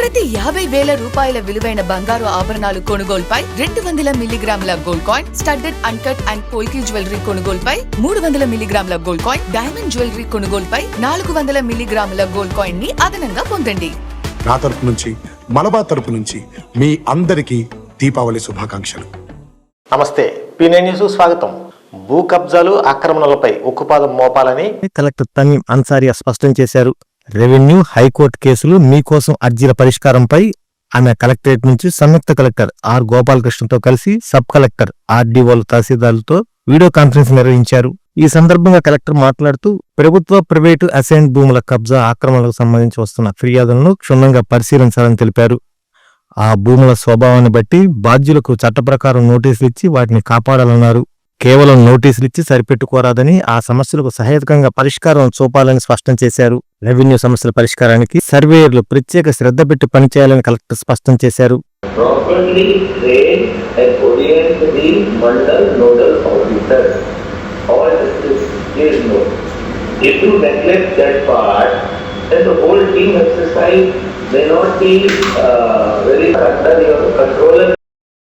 ప్రతి 50,000 రూపాయల విలువైన బంగారు ఆభరణాలు కొనుగోలుపై 200 మిల్లీగ్రాముల gold coin, studded uncut and polki jewellery కొనుగోలుపై 300 మిల్లీగ్రాముల గోల్డ్ కాయిన్, డైమండ్ జ్యువెలరీ కొనుగోలుపై 400 మిల్లీగ్రాముల గోల్డ్ కాయిన్ ని అదనంగా పొందండి. నా తరపు నుంచి, మలబార్ తరపు నుంచి మీ అందరికీ దీపావళి శుభాకాంక్షలు. నమస్తే, పీ9 న్యూస్ స్వాగతం. భూ కబ్జాలు, ఆక్రమణలపై ఉక్కుపాదం మోపాలని కలెక్టర్ తమీం అన్సారియా స్పష్టం చేశారు. రెవెన్యూ, హైకోర్టు కేసులు మీకోసం అర్జీల పరిష్కారంపై ఆమె కలెక్టరేట్ నుంచి సంయుక్త కలెక్టర్ ఆర్ గోపాలకృష్ణతో కలిసి సబ్ కలెక్టర్ ఆర్డీఓల తహసీల్దార్లతో వీడియో కాన్ఫరెన్స్ నిర్వహించారు. ఈ సందర్భంగా కలెక్టర్ మాట్లాడుతూ ప్రభుత్వ, ప్రైవేటు అసైన్ భూముల కబ్జా, ఆక్రమణలకు సంబంధించి వస్తున్న ఫిర్యాదులను క్షుణ్ణంగా పరిశీలించాలని తెలిపారు. ఆ భూముల స్వభావాన్ని బట్టి బాధ్యులకు చట్ట ప్రకారం నోటీసులు ఇచ్చి వాటిని కాపాడాలన్నారు. కేవలం నోటీసులు ఇచ్చి సరిపెట్టుకోరాదని, ఆ సమస్యలకు సహేతుకంగా పరిష్కారం చూపాలని స్పష్టం చేశారు. రెవెన్యూ సమస్యల పరిష్కారానికి సర్వేయర్లు ప్రత్యేక శ్రద్ధ పెట్టి పనిచేయాలని కలెక్టర్ స్పష్టం చేశారు.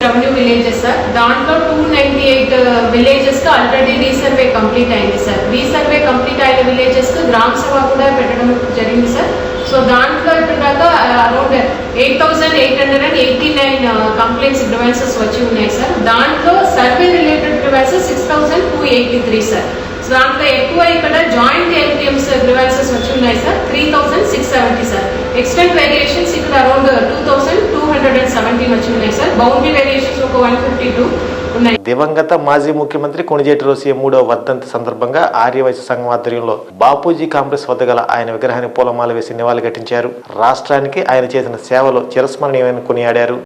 రెవెన్యూ విలేజెస్ సార్, దాంట్లో 298 విలేజెస్ కి ఆల్రెడీ రీసర్వే కంప్లీట్ అయింది సార్. రీసర్వే కంప్లీట్ అయిన విలేజెస్ కి గ్రామ సభ కూడా పెట్టడం జరిగింది సార్. సో దాంట్లో ఇప్పటిదాకా అరౌండ్ 8,889 కంప్లైంట్స్, గ్రివెన్సెస్ వచ్చి ఉన్నాయి సార్. దాంట్లో survey related grievances 6,283 sir. So దాంట్లో ఎక్కువ ఇక్కడ జాయింట్ ఎల్పిఎంస్ గ్రివెన్సెస్ వచ్చి ఉన్నాయి సార్, 3,670 సార్. ఎక్స్టెంట్ వేరియేషన్స్ ఇక్కడ అరౌండ్ 2,217 వచ్చి ఉన్నాయి సార్. బౌండరీ వేరియేషన్స్ ఒక 152 ఉన్నాయి. దివంగత మాజీ ముఖ్యమంత్రి కొణిజేటి రోసయ్య 3వ వర్ధంతి సందర్భంగా ఆర్యవైశ్య సంఘం ఆధ్వర్యంలో బాపూజీ కాంప్లెక్స్ వద్ద గల ఆయన విగ్రహానికి పూలమాల వేసి నివాళులర్పించారు. రాష్ట్రానికి ఆయన చేసిన సేవలు చిరస్మరణీయమని కొనియాడారు.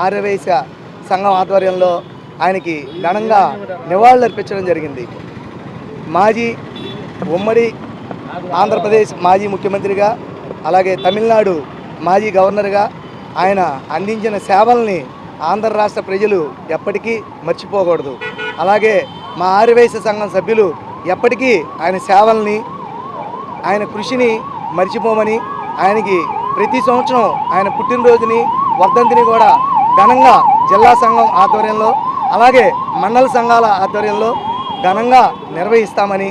ఆర్యవైశ్య సంఘం ఆధ్వర్యంలో ఆయనకి ఘనంగా నివాళులు అర్పించడం జరిగింది. మాజీ ఉమ్మడి ఆంధ్రప్రదేశ్ మాజీ ముఖ్యమంత్రిగా, అలాగే తమిళనాడు మాజీ గవర్నర్గా ఆయన అందించిన సేవల్ని ఆంధ్ర రాష్ట్ర ప్రజలు ఎప్పటికీ మర్చిపోకూడదు. అలాగే మా ఆర్యవైశ్య సంఘం సభ్యులు ఎప్పటికీ ఆయన సేవల్ని, ఆయన కృషిని మర్చిపోమని, ఆయనకి ప్రతి సంవత్సరం ఆయన పుట్టినరోజుని, వర్ధంతిని కూడా ఘనంగా జిల్లా సంఘం ఆధ్వర్యంలో, అలాగే మండల సంఘాల ఆధ్వర్యంలో ఘనంగా నిర్వహిస్తామని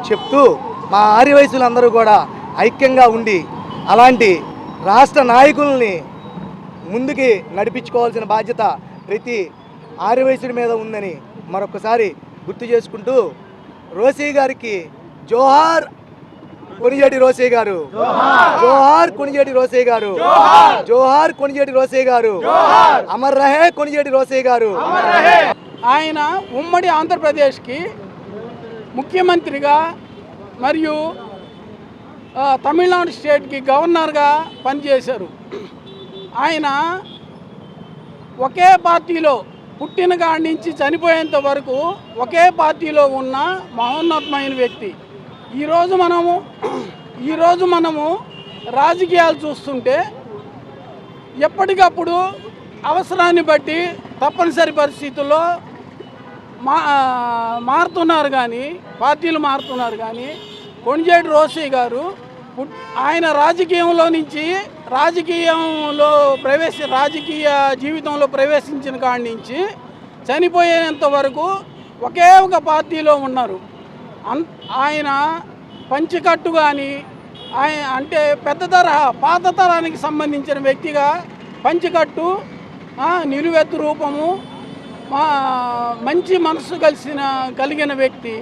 చెప్తూ, మా ఆర్యవైశ్యులందరూ కూడా ఐక్యంగా ఉండి అలాంటి రాష్ట్ర నాయకుల్ని ముందుకి నడిపించుకోవాల్సిన బాధ్యత ప్రతి ఆర్యవైశ్యుడి మీద ఉందని మరొకసారి గుర్తు చేసుకుంటూ, రోసయ్య గారికి జోహార్ కొణిజేటి రోసయ్య గారు, జోహార్ కొణిజేటి రోసయ్య గారు, జోహార్ కొణిజేటి రోసయ్య గారు, అమర్ రహే కొణిజేటి రోసయ్య గారు. ఆయన ఉమ్మడి ఆంధ్రప్రదేశ్కి ముఖ్యమంత్రిగా మరియు తమిళనాడు స్టేట్కి గవర్నర్గా పనిచేశారు. ఆయన ఒకే పార్టీలో పుట్టిన కాడి నుంచి చనిపోయేంత వరకు ఒకే పార్టీలో ఉన్న మహోన్నతమైన వ్యక్తి. ఈరోజు మనము రాజకీయాలు చూస్తుంటే ఎప్పటికప్పుడు అవసరాన్ని బట్టి తప్పనిసరి పరిస్థితుల్లో మారుతున్నారు కానీ, పార్టీలు మారుతున్నారు కానీ, కొణిజేటి రోసయ్య గారు ఆయన రాజకీయంలో నుంచి రాజకీయ జీవితంలో ప్రవేశించిన కాడి నుంచి చనిపోయేంత వరకు ఒకే ఒక పార్టీలో ఉన్నారు. ఆయన పంచికట్టు కానీ, ఆయన అంటే పెద్ద తరహా పాత తరానికి సంబంధించిన వ్యక్తిగా పంచికట్టు, నిలువెత్తు రూపము, మంచి మనసు కలిగిన వ్యక్తి.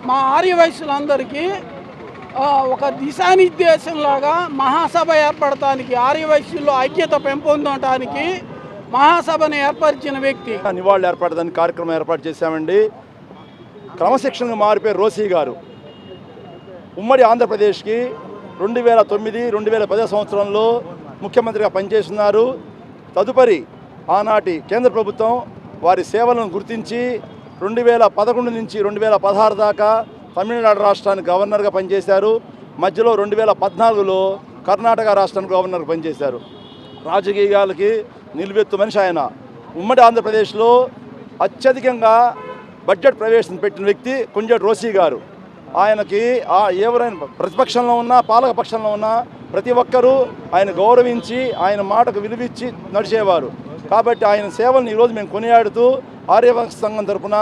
మా ఆర్యవైశ్యులందరికీ ఒక దిశానిర్దేశంలాగా మహాసభ ఏర్పడటానికి, ఆర్యవైశ్యుల్లో ఐక్యత పెంపొందటానికి మహాసభను ఏర్పరిచిన వ్యక్తి. నివాళులు ఏర్పడడానికి కార్యక్రమం ఏర్పాటు చేశామండి. క్రమశిక్షణగా మారిపోయి రోసయ్య గారు ఉమ్మడి ఆంధ్రప్రదేశ్కి 2009-2010 సంవత్సరంలో ముఖ్యమంత్రిగా పనిచేస్తున్నారు. తదుపరి ఆనాటి కేంద్ర ప్రభుత్వం వారి సేవలను గుర్తించి 2011 నుంచి 2016 దాకా తమిళనాడు రాష్ట్రానికి గవర్నర్గా పనిచేశారు. మధ్యలో 2014లో కర్ణాటక రాష్ట్రానికి గవర్నర్గా పనిచేశారు. రాజకీయాలకి నిలువెత్తు మనిషి ఆయన. ఉమ్మడి ఆంధ్రప్రదేశ్లో అత్యధికంగా బడ్జెట్ ప్రవేశపెట్టిన వ్యక్తి కొంజేటి రోసీ గారు. ఆయనకి ఎవరైనా ప్రతిపక్షంలో ఉన్నా పాలక పక్షంలో ఉన్నా ప్రతి ఒక్కరూ ఆయన గౌరవించి ఆయన మాటకు విలువిచ్చి నడిచేవారు. కాబట్టి ఆయన సేవలను ఈరోజు మేము కొనియాడుతూ ఆర్యవైశ్య సంఘం తరఫున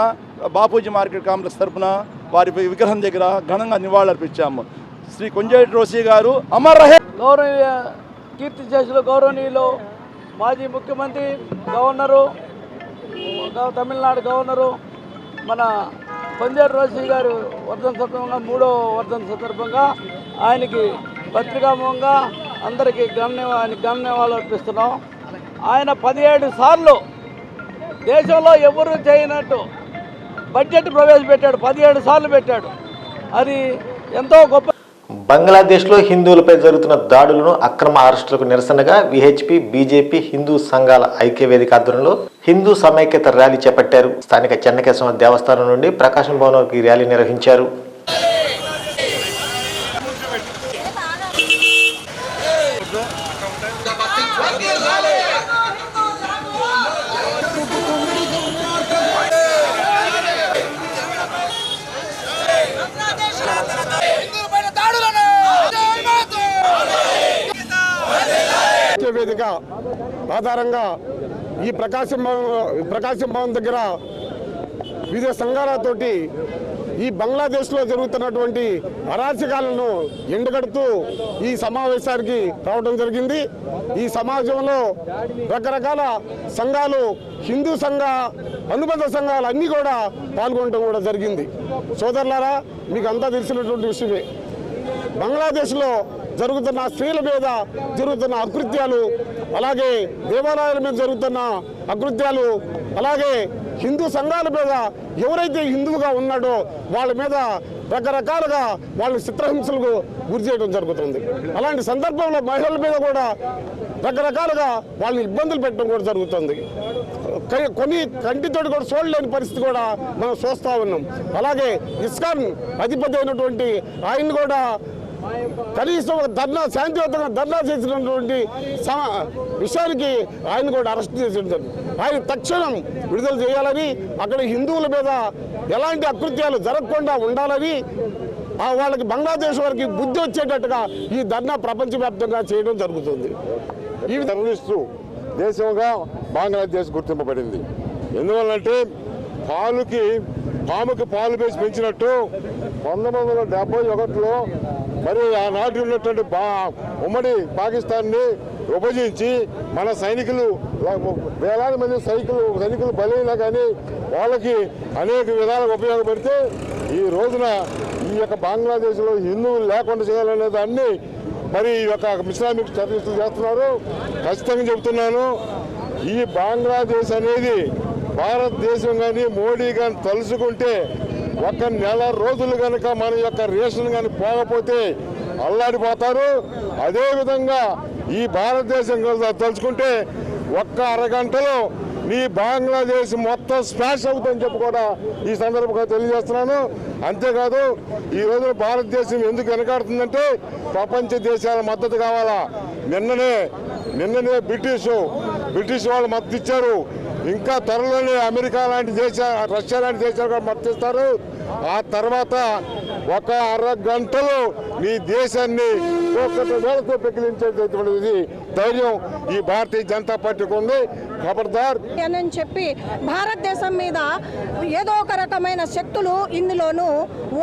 బాపూజీ మార్కెట్ కాంప్లెక్స్ తరఫున వారి విగ్రహం దగ్గర ఘనంగా నివాళులర్పించాము. శ్రీ కొంజేటి రోసీ గారు అమర్ రహే. గౌరవనీయ కీర్తి చేసులు గౌరవనీయులు మాజీ ముఖ్యమంత్రి గవర్నరు తమిళనాడు గవర్నరు మన కొంజేటి రోసీ గారు వర్ధంతి సందర్భంగా 3వ వర్ధంతి సందర్భంగా ఆయనకి పత్రికాముఖంగా అందరికీ ఘననివాళులు అర్పిస్తున్నాం. ఆయన 17 సార్లు దేశంలో ఎవరు చేయనట్టు బడ్జెట్ ప్రవేశపెట్టాడు. 17 సార్లు పెట్టాడు. అది ఎంతో గొప్ప. బంగ్లాదేశ్లో హిందువులపై జరుగుతున్న దాడులను, అక్రమ అరెస్టులకు నిరసనగా విహెచ్పి, బీజేపీ, హిందూ సంఘాల ఐక్యవేదిక ఆధ్వర్యంలో హిందూ సమైక్యత ర్యాలీ చేపట్టారు. స్థానిక చెన్నకేశవ దేవస్థానం నుండి ప్రకాశం భవన్కి ర్యాలీ నిర్వహించారు. వేదిక ఆధారంగా ఈ ప్రకాశం భవన్ దగ్గర వివిధ సంఘాలతోటి ఈ బంగ్లాదేశ్లో జరుగుతున్నటువంటి అరాచకాలను ఎండగడుతూ ఈ సమావేశానికి రావడం జరిగింది. ఈ సమాజంలో రకరకాల సంఘాలు, హిందూ సంఘ అనుబంధ సంఘాలు అన్నీ కూడా పాల్గొనడం కూడా జరిగింది. సోదరులారా, మీకు అంతా తెలిసినటువంటి విషయమే. బంగ్లాదేశ్లో జరుగుతున్న స్త్రీల మీద జరుగుతున్న అకృత్యాలు, అలాగే దేవాలయాల మీద జరుగుతున్న అకృత్యాలు, అలాగే హిందూ సంఘాల మీద ఎవరైతే హిందువుగా ఉన్నాడో వాళ్ళ మీద రకరకాలుగా వాళ్ళని చిత్రహింసలకు గురి చేయడం జరుగుతుంది. అలాంటి సందర్భంలో మహిళల మీద కూడా రకరకాలుగా వాళ్ళని ఇబ్బందులు పెట్టడం కూడా జరుగుతుంది. కొన్ని కంటితోటి కూడా చూడలేని పరిస్థితి కూడా మనం చూస్తూ ఉన్నాం. అలాగే ఇస్కాన్ అధిపతి అయినటువంటి ఆయన్ని కూడా కనీసం ధర్నా, శాంతియుతంగా ధర్నా చేసినటువంటి విషయానికి ఆయన కూడా అరెస్ట్ చేసింది. ఆయన తక్షణం విడుదల చేయాలని, అక్కడ హిందువుల మీద ఎలాంటి అకృత్యాలు జరగకుండా ఉండాలని, వాళ్ళకి బంగ్లాదేశ్ వారికి బుద్ధి వచ్చేటట్టుగా ఈ ధర్నా ప్రపంచవ్యాప్తంగా చేయడం జరుగుతుంది. ఈ టెర్రరిస్టు దేశంగా బంగ్లాదేశ్ గుర్తింపబడింది. ఎందువల్లంటే పాముకి పాలు వేసి పెంచినట్టు 1971లో మరి ఆనాటి ఉన్నటువంటి ఉమ్మడి పాకిస్తాన్ని విభజించి మన సైనికులు వేలాది మంది సైనికులు బలైనా కానీ వాళ్ళకి అనేక విధాలుగా ఉపయోగపడితే ఈ రోజున ఈ యొక్క బంగ్లాదేశ్లో హిందువులు లేకుండా చేయాలనే దాన్ని మరి ఈ యొక్క ఇస్లామిక్ టెర్రరిస్టులు చేస్తున్నారు. ఖచ్చితంగా చెబుతున్నాను, ఈ బంగ్లాదేశ్ అనేది భారతదేశం కానీ మోడీ కానీ తలుసుకుంటే 1 నెల రోజులు కనుక మన యొక్క రేషన్ కానీ పోకపోతే అల్లాడిపోతారు. అదేవిధంగా ఈ భారతదేశం తలుచుకుంటే 1 అరగంటలో నీ బంగ్లాదేశ్ మొత్తం స్మాష్ అవుతుందని చెప్పి కూడా ఈ సందర్భంగా తెలియజేస్తున్నాను. అంతేకాదు, ఈ రోజున భారతదేశం ఎందుకు వెనకాడుతుందంటే ప్రపంచ దేశాల మద్దతు కావాలా. నిన్ననే బ్రిటిష్ వాళ్ళు మద్దతు ఇచ్చారు. ఇంకా త్వరలోనే అమెరికా లాంటి దేశాలు, రష్యా లాంటి దేశాలు కూడా మద్దతు ఇస్తారు. ఆ తర్వాత 1 అరగంటలో నీ దేశాన్ని ఒక్కటి వేలతో పెకిలించేటటువంటిది ధైర్యం ఈ భారతీయ జనతా పార్టీకి ఉంది. ఖబర్దార్ అని చెప్పి భారతదేశం మీద ఏదో ఒక రకమైన శక్తులు ఇందులోనూ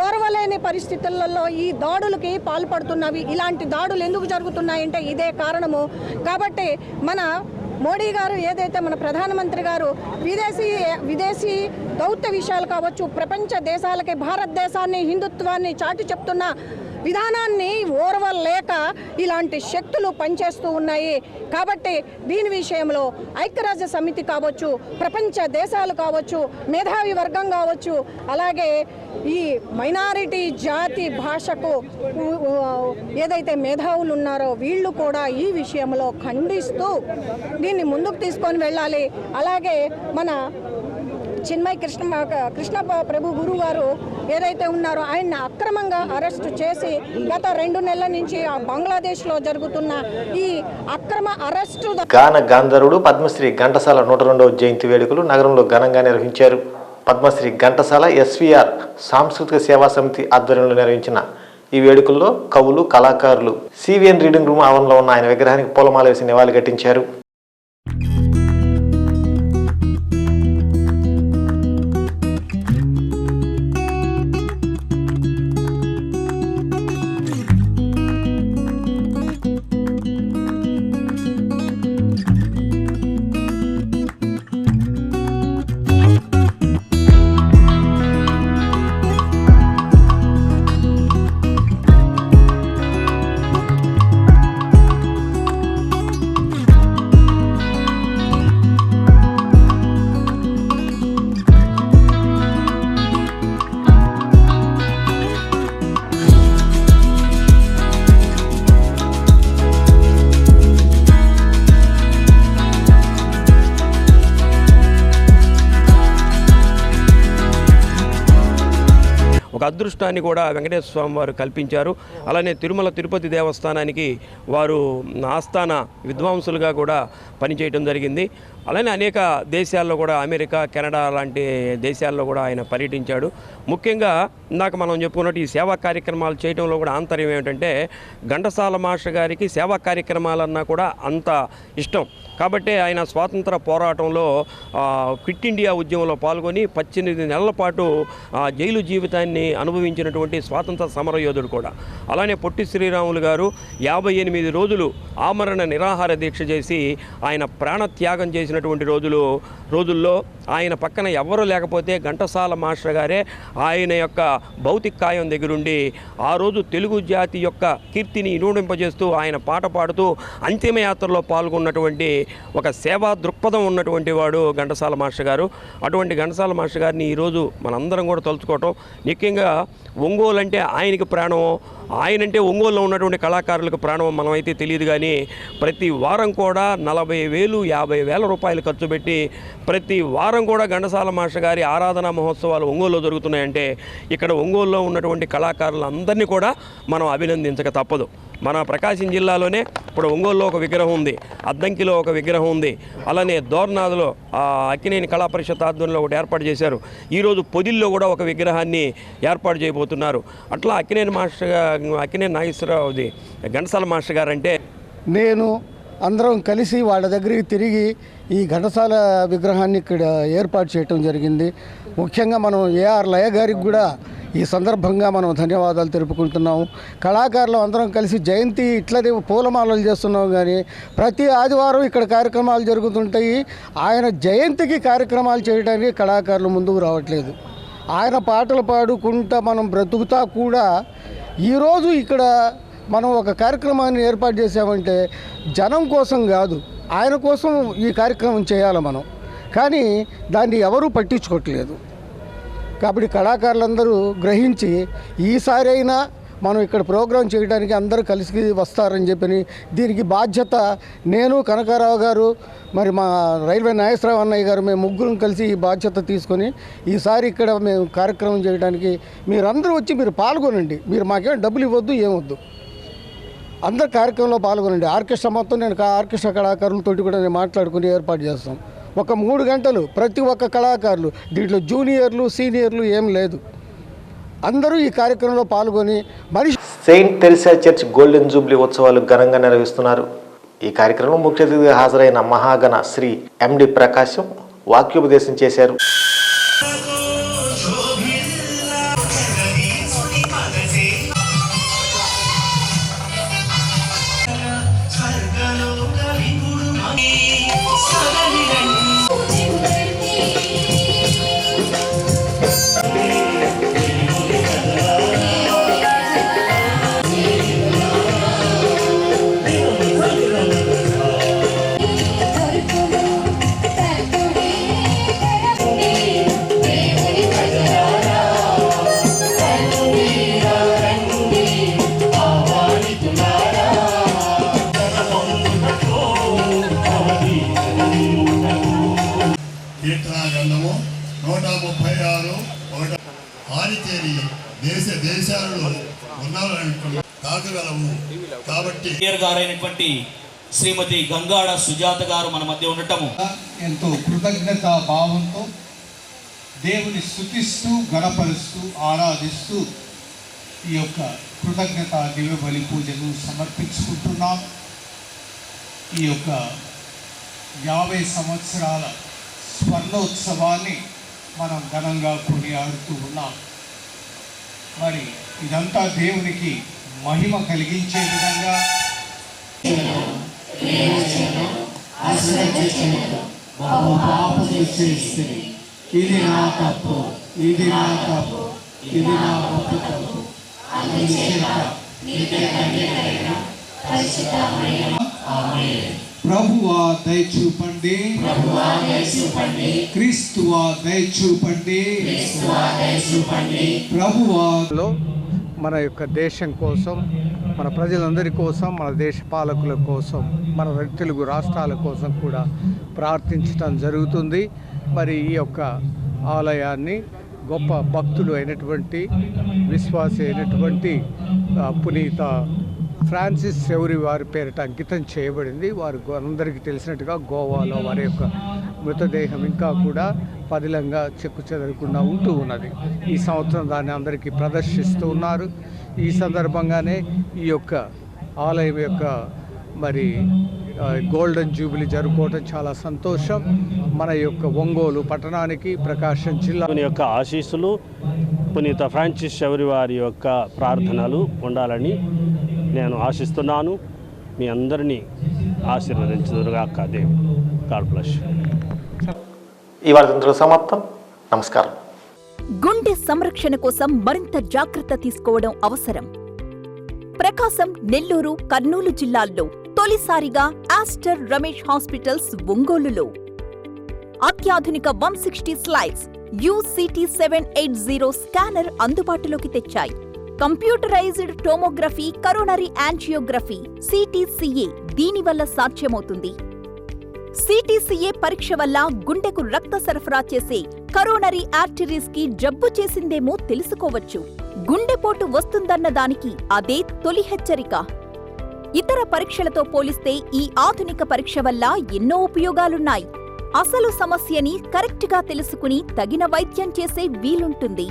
ఓర్వలేని పరిస్థితులలో ఈ దాడులకి పాల్పడుతున్నవి. ఇలాంటి దాడులు ఎందుకు జరుగుతున్నాయంటే ఇదే కారణము. కాబట్టి మన మోడీ గారు ఏదైతే మన ప్రధానమంత్రి గారు విదేశీ దౌత్య విషయాలు కావచ్చు, ప్రపంచ దేశాలకి భారతదేశాన్ని, హిందుత్వాన్ని చాటి చెప్తున్న విధానాన్ని ఓర్వలేక ఇలాంటి శక్తులు పనిచేస్తూ ఉన్నాయి. కాబట్టి దీని విషయంలో ఐక్యరాజ్య సమితి కావచ్చు, ప్రపంచ దేశాలు కావచ్చు, మేధావి వర్గం కావచ్చు, అలాగే ఈ మైనారిటీ జాతి భాషకు ఏదైతే మేధావులు ఉన్నారో వీళ్ళు కూడా ఈ విషయంలో ఖండిస్తూ దీన్ని ముందుకు తీసుకొని వెళ్ళాలి. అలాగే మన చిన్మయ్ కృష్ణ ప్రభు గురువు గారు ఏదైతే ఉన్నారో ఆయన్ని అక్రమంగా అరెస్టు చేసి గత 2 నెలల నుంచి బంగ్లాదేశ్లో జరుగుతున్న ఈ అక్రమ అరెస్టు గాన గాంధర్వుడు పద్మశ్రీ ఘంటసాల 102వ జయంతి వేడుకలు నగరంలో ఘనంగా నిర్వహించారు. పద్మశ్రీ ఘంటసాల ఎస్వీఆర్ సాంస్కృతిక సేవా సమితి ఆధ్వర్యంలో నిర్వహించిన ఈ వేడుకల్లో కవులు, కళాకారులు సివిఎన్ రీడింగ్ రూమ్ ఆవరణలో ఉన్న ఆయన విగ్రహానికి పూలమాల వేసి నివాళులర్పించారు. ఒక అదృష్టాన్ని కూడా వెంకటేశ్వర స్వామి వారు కల్పించారు. అలానే తిరుమల తిరుపతి దేవస్థానానికి వారు ఆస్థాన విద్వాంసులుగా కూడా పనిచేయడం జరిగింది. అలానే అనేక దేశాల్లో కూడా అమెరికా, కెనడా లాంటి దేశాల్లో కూడా ఆయన పర్యటించాడు. ముఖ్యంగా ఇందాక మనం చెప్పుకున్నట్టు ఈ సేవా కార్యక్రమాలు చేయడంలో కూడా ఆంతర్యం ఏమిటంటే ఘంటసాల మాస్టర్ గారికి సేవా కార్యక్రమాలన్నా కూడా అంత ఇష్టం. కాబట్టి ఆయన స్వాతంత్ర పోరాటంలో క్విట్ ఇండియా ఉద్యమంలో పాల్గొని 18 నెలల పాటు జైలు జీవితాన్ని అనుభవించినటువంటి స్వాతంత్ర సమరయోధుడు కూడా. అలానే పొట్టి శ్రీరాములు గారు 58 రోజులు ఆమరణ నిరాహార దీక్ష చేసి ఆయన ప్రాణత్యాగం చేసినటువంటి రోజుల్లో ఆయన పక్కన ఎవరు లేకపోతే ఘంటసాల మాస్టర్ గారే ఆయన యొక్క భౌతిక కాయం దగ్గరుండి ఆ రోజు తెలుగు జాతి యొక్క కీర్తిని ఇనుడింపజేస్తూ ఆయన పాట పాడుతూ అంతిమయాత్రలో పాల్గొన్నటువంటి ఒక సేవా దృక్పథం ఉన్నటువంటి వాడు ఘంటసాల మాస్టర్ గారు. అటువంటి ఘంటసాల మాస్టర్ గారిని ఈరోజు మనందరం కూడా తలుచుకోవటం, ముఖ్యంగా ఒంగోలు అంటే ఆయనకి ప్రాణమో, ఆయనంటే ఒంగోలులో ఉన్నటువంటి కళాకారులకు ప్రాణం మనమైతే తెలియదు. కానీ ప్రతి వారం కూడా 40,000 50,000 రూపాయలు ఖర్చు పెట్టి ప్రతి వారం కూడా ఘంటసాల మాస్టర్ గారి ఆరాధనా మహోత్సవాలు ఒంగోలులో జరుగుతున్నాయంటే ఇక్కడ ఒంగోలులో ఉన్నటువంటి కళాకారులందరినీ కూడా మనం అభినందించక తప్పదు. మన ప్రకాశం జిల్లాలోనే ఇప్పుడు ఒంగోలులో ఒక విగ్రహం ఉంది, అద్దంకిలో ఒక విగ్రహం ఉంది, అలానే దోర్నాథ్లో అక్కినేని కళా పరిషత్ ఆధ్వర్యంలో ఒకటి ఏర్పాటు చేశారు. ఈరోజు పొదిల్లో కూడా ఒక విగ్రహాన్ని ఏర్పాటు చేయబోతున్నారు. అట్లా అక్కినేని నాగేశ్వరరావుది ఘంటసాల మాస్టర్ గారు అంటే నేను అందరం కలిసి వాళ్ళ దగ్గరికి తిరిగి ఈ ఘంటసాల విగ్రహాన్ని ఇక్కడ ఏర్పాటు చేయటం జరిగింది. ముఖ్యంగా మనం ఏఆర్ లయ గారికి కూడా ఈ సందర్భంగా మనం ధన్యవాదాలు తెలుపుకుంటున్నాము. కళాకారులు అందరం కలిసి జయంతి ఇట్లనే పూలమాలలు చేస్తున్నాం, కానీ ప్రతి ఆదివారం ఇక్కడ కార్యక్రమాలు జరుగుతుంటాయి. ఆయన జయంతికి కార్యక్రమాలు చేయడానికి కళాకారులు ముందుకు రావట్లేదు. ఆయన పాటలు పాడుకుంటా మనం బ్రతుకుతా కూడా ఈరోజు ఇక్కడ మనం ఒక కార్యక్రమాన్ని ఏర్పాటు చేసామంటే జనం కోసం కాదు, ఆయన కోసం ఈ కార్యక్రమం చేయాలి మనం. కానీ దాన్ని ఎవరూ పట్టించుకోవట్లేదు. కాబట్టి కళాకారులందరూ గ్రహించి ఈసారి అయినా మనం ఇక్కడ ప్రోగ్రాం చేయడానికి అందరూ కలిసి వస్తారని చెప్పి దీనికి బాధ్యత నేను, కనకారావు గారు, మరి మా రైల్వే నాగేశ్వరరావు అన్నయ్య గారు, మేము ముగ్గురం కలిసి ఈ బాధ్యత తీసుకొని ఈసారి ఇక్కడ మేము కార్యక్రమం చేయడానికి మీరందరూ వచ్చి మీరు పాల్గొనండి. మీరు మాకేం డబ్బులు ఇవ్వద్దు, ఏమొద్దు, అందరు కార్యక్రమంలో పాల్గొనండి. ఆర్కెస్ట్రా మొత్తం నేను ఆర్కెస్ట్రా కళాకారులతోటి కూడా నేను మాట్లాడుకుని ఏర్పాటు చేస్తాం. ఒక 3 గంటలు ప్రతి ఒక్క కళాకారులు, దీంట్లో జూనియర్లు సీనియర్లు ఏం లేదు, అందరూ ఈ కార్యక్రమంలో పాల్గొని Saint Teresa church golden Jubilee ఉత్సవాలు ఘనంగా నిర్వహిస్తున్నారు. ఈ కార్యక్రమంలో ముఖ్య అతిథిగా హాజరైన మహాగణ శ్రీ ఎండి ప్రకాశం వాక్యోపదేశం చేశారు. 136 ఆరితేరి దేశాలలో ఉన్నారని తాకగలవు. కాబట్టి గారైనటువంటి శ్రీమతి గంగాడ సుజాత గారు మన మధ్య ఉండటము ఎంతో కృతజ్ఞతా భావంతో దేవుని స్తుతిస్తూ గణపరుస్తూ ఆరాధిస్తూ ఈ యొక్క కృతజ్ఞత దివ్య బలి పూజను సమర్పించుకుంటున్నాం. ఈ యొక్క 50 సంవత్సరాల స్వర్ణోత్సవాన్ని మనం ఘనంగా కొనియాడుతూ ఉన్నాం. మరి ఇదంతా దేవునికి మహిమ కలిగించే విధంగా ఇది నా తప్పు, ఇది నా తప్పు, ఇది నా తప్పు, ప్రభువా దయచూపండి, క్రీస్తువా దయచూపండి, ప్రభువాలో మన యొక్క దేశం కోసం, మన ప్రజలందరి కోసం, మన దేశ పాలకుల కోసం, మన తెలుగు రాష్ట్రాల కోసం కూడా ప్రార్థించడం జరుగుతుంది. మరి ఈ యొక్క ఆలయాన్ని గొప్ప భక్తులు అయినటువంటి విశ్వాసి అయినటువంటి పునీత ఫ్రాన్సిస్ సెవరి వారి పేరిట అంకితం చేయబడింది. వారు అందరికీ తెలిసినట్టుగా గోవాలో వారి యొక్క మృతదేహం ఇంకా కూడా పదిలంగా చెక్కు చెదరకుండా ఉంటూ ఉన్నది. ఈ సంవత్సరం దాన్ని అందరికీ ప్రదర్శిస్తూ ఉన్నారు. ఈ సందర్భంగానే ఈ యొక్క ఆలయం యొక్క మరి గోల్డెన్ జూబిలీ జరుపుకోవటం చాలా సంతోషం. మన యొక్క ఒంగోలు పట్టణానికి, ప్రకాశం జిల్లా యొక్క ఆశీస్సులు, పునీత ఫ్రాన్సిస్ సెవరి వారి యొక్క ప్రార్థనలు ఉండాలని నేను ఆశిస్తున్నాను. మీ అందరినీ ఆశీర్వదించుదురుగాక దేవుడు. God bless you. ఈ వార్త సమాప్తం. నమస్కారం. గుండె సంరక్షణ కోసం మరింత జాగ్రత్త తీసుకోవడం అవసరం. ప్రకాశం, నెల్లూరు, కర్నూలు జిల్లాల్లో తొలిసారిగా ఆస్టర్ రమేష్ హాస్పిటల్స్ ఒంగోలులో అత్యాధునిక 160 స్లైడ్స్ UCT 780 స్కానర్ అందుబాటులోకి తెచ్చాయి. Computerised tomography, coronary angiography, CTCA దీనివల్ల సాధ్యమవుతుంది. CTCA పరీక్ష వల్ల గుండెకు రక్త సరఫరా చేసే కరోనరీ ఆర్టరీస్ కి జబ్బు చేసిందేమో తెలుసుకోవచ్చు. గుండెపోటు వస్తుందన్న దానికి అదే తొలి హెచ్చరిక. ఇతర పరీక్షలతో పోలిస్తే ఈ ఆధునిక పరీక్ష వల్ల ఎన్నో ఉపయోగాలున్నాయి. అసలు సమస్యని కరెక్ట్గా తెలుసుకుని తగిన వైద్యం చేసే వీలుంటుంది.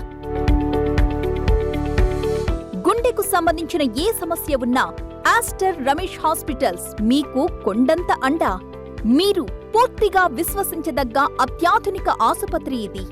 గుండెకు సంబంధించిన ఏ సమస్య ఉన్నా ఆస్టర్ రమేష్ హాస్పిటల్స్ మీకు కొండంత అండ. మీరు పూర్తిగా విశ్వసించదగ్గ అత్యాధునిక ఆసుపత్రి ఇది.